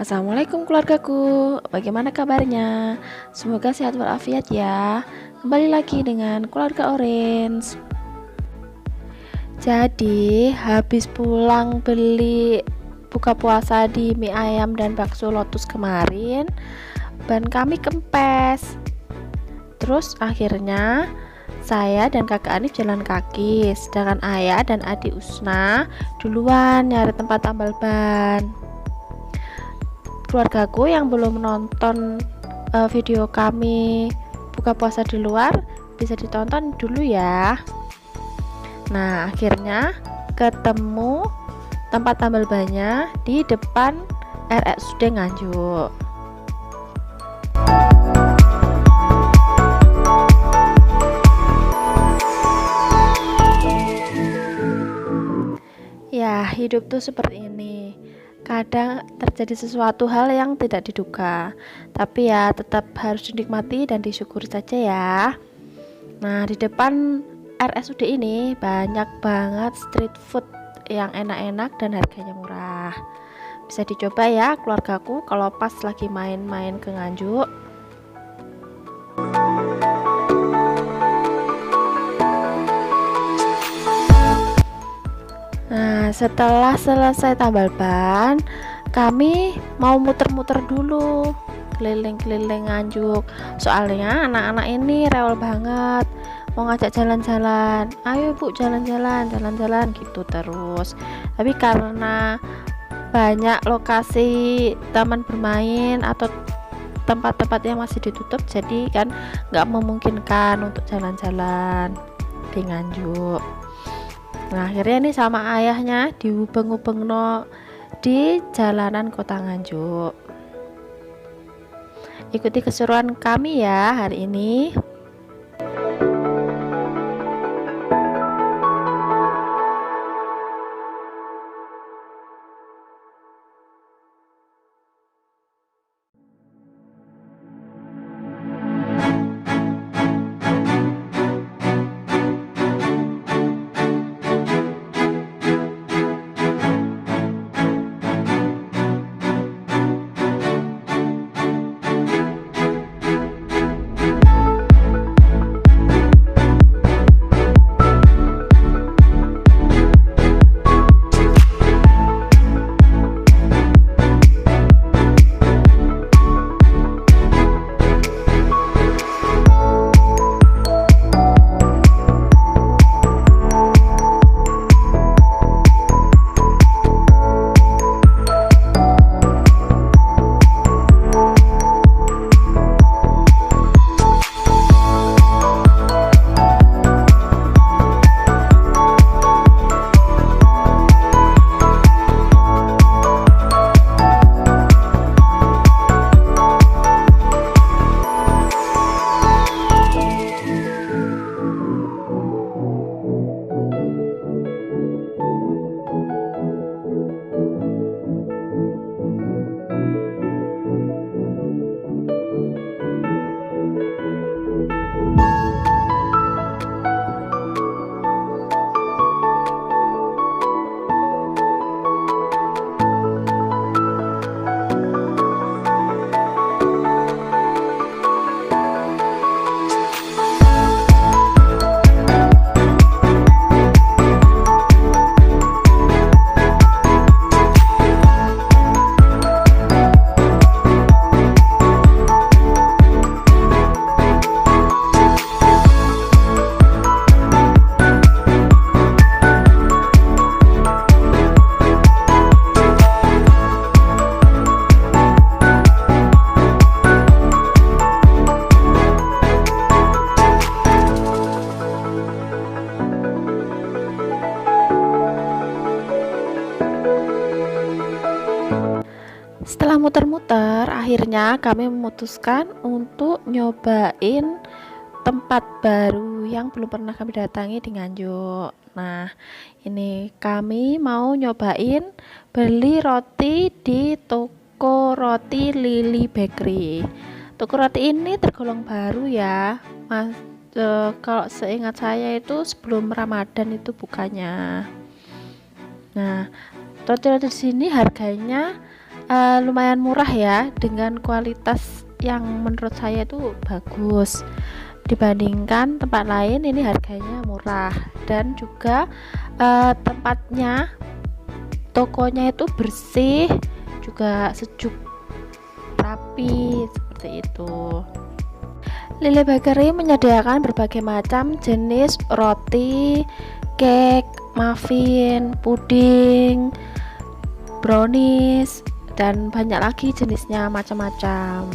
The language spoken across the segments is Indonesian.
Assalamualaikum keluargaku, bagaimana kabarnya? Semoga sehat walafiat ya. Kembali lagi dengan keluarga Orange. Jadi habis pulang beli buka puasa di mie ayam dan bakso Lotus kemarin, ban kami kempes. Terus akhirnya saya dan kakak Anif jalan kaki, sedangkan ayah dan adik Usna duluan nyari tempat tambal ban. Keluargaku yang belum nonton video kami buka puasa di luar bisa ditonton dulu ya. Nah, akhirnya ketemu tempat tambal bannya di depan RSUD Nganjuk. Ya, hidup tuh seperti ini. Kadang terjadi sesuatu hal yang tidak diduga, tapi ya tetap harus dinikmati dan disyukuri saja ya. Nah, di depan RSUD ini banyak banget street food yang enak-enak dan harganya murah. Bisa dicoba ya keluargaku kalau pas lagi main-main ke Nganjuk. Nah, setelah selesai tambal ban, kami mau muter-muter dulu keliling-keliling Nganjuk. Soalnya anak-anak ini rewel banget, mau ngajak jalan-jalan. Ayo Bu, jalan-jalan, jalan-jalan gitu terus. Tapi karena banyak lokasi taman bermain atau tempat-tempat yang masih ditutup, jadi kan nggak memungkinkan untuk jalan-jalan di Nganjuk. Nah, akhirnya nih sama ayahnya diubeng-ubeng di jalanan kota Nganjuk. Ikuti keseruan kami ya hari ini. Setelah muter-muter, akhirnya kami memutuskan untuk nyobain tempat baru yang belum pernah kami datangi di Nganjuk. Nah, ini kami mau nyobain beli roti di toko roti Lili Bakery. Toko roti ini tergolong baru ya, Mas. Kalau seingat saya itu sebelum Ramadan itu bukannya. Nah, roti-roti di sini harganya lumayan murah ya, dengan kualitas yang menurut saya itu bagus dibandingkan tempat lain. Ini harganya murah dan juga tempatnya, tokonya itu bersih, juga sejuk, rapi seperti itu. Lily Bakery menyediakan berbagai macam jenis roti, cake, muffin, puding, brownies, dan banyak lagi jenisnya, macam-macam.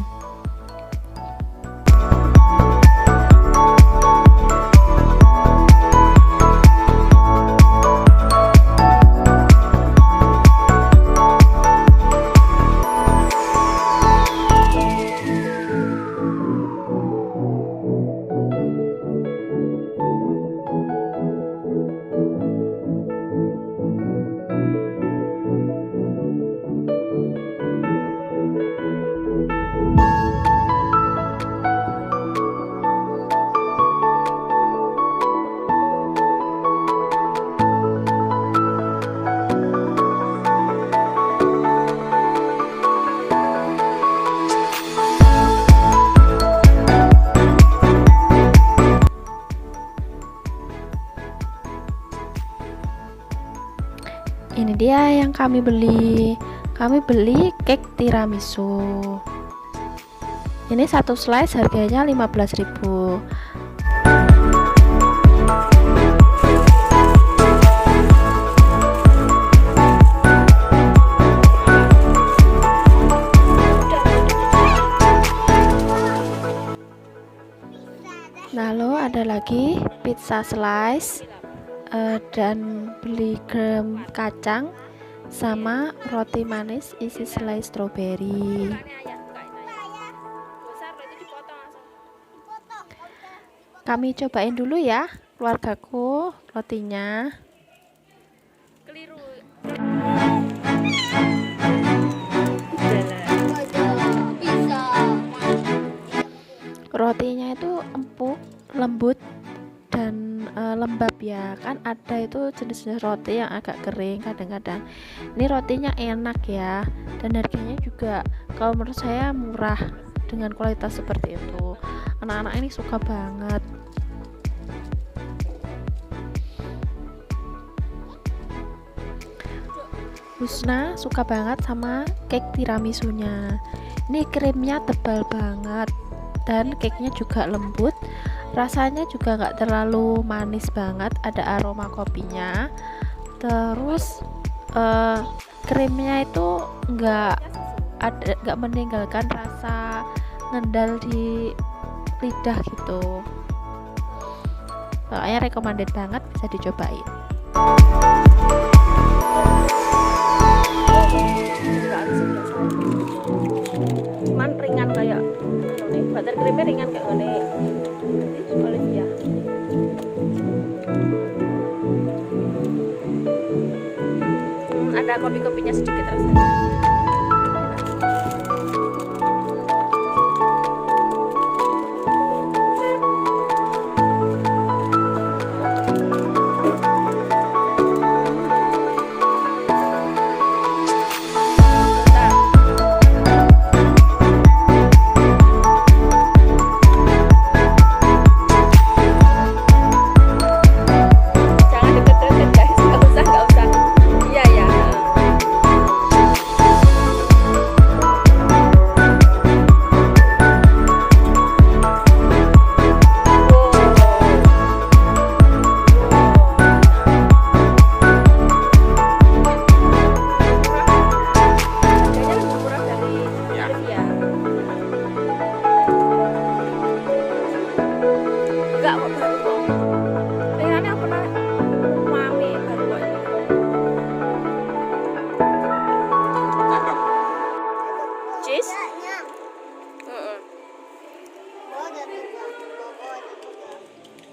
Ini dia yang kami beli. Kami beli cake tiramisu. Ini satu slice harganya 15.000. Lalu ada lagi pizza slice, dan beli krem kacang sama roti manis isi selai stroberi. Kami cobain dulu ya, keluargaku, rotinya. Rotinya itu empuk, lembut, dan lembab ya. Kan ada itu jenis-jenis roti yang agak kering kadang-kadang. Ini rotinya enak ya, dan harganya juga kalau menurut saya murah dengan kualitas seperti itu. Anak-anak ini suka banget. Husna suka banget sama cake tiramisunya. Ini krimnya tebal banget dan cake-nya juga lembut. Rasanya juga nggak terlalu manis banget, ada aroma kopinya. Terus krimnya itu nggak meninggalkan rasa ngendal di lidah gitu. Pokoknya recommended banget, bisa dicobain. Cuman ringan kayak ini, buttercreamnya ringan kayak ini. Olivia. Ada kopi-kopinya sedikit rasanya.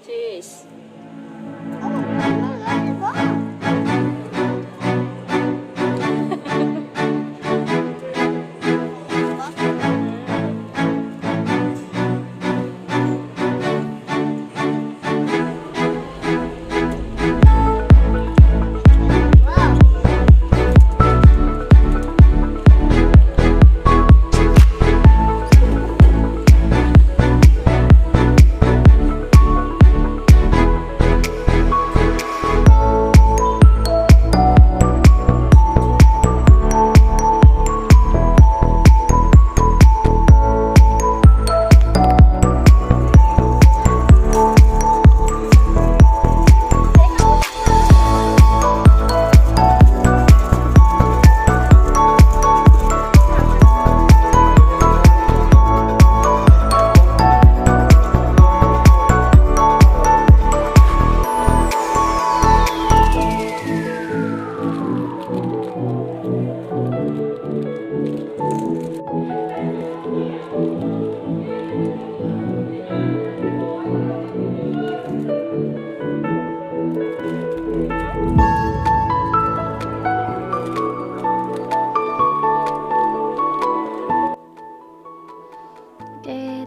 Cheese.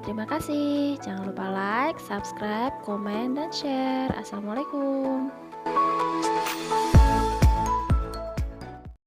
Terima kasih. Jangan lupa like, subscribe, komen, dan share. Assalamualaikum.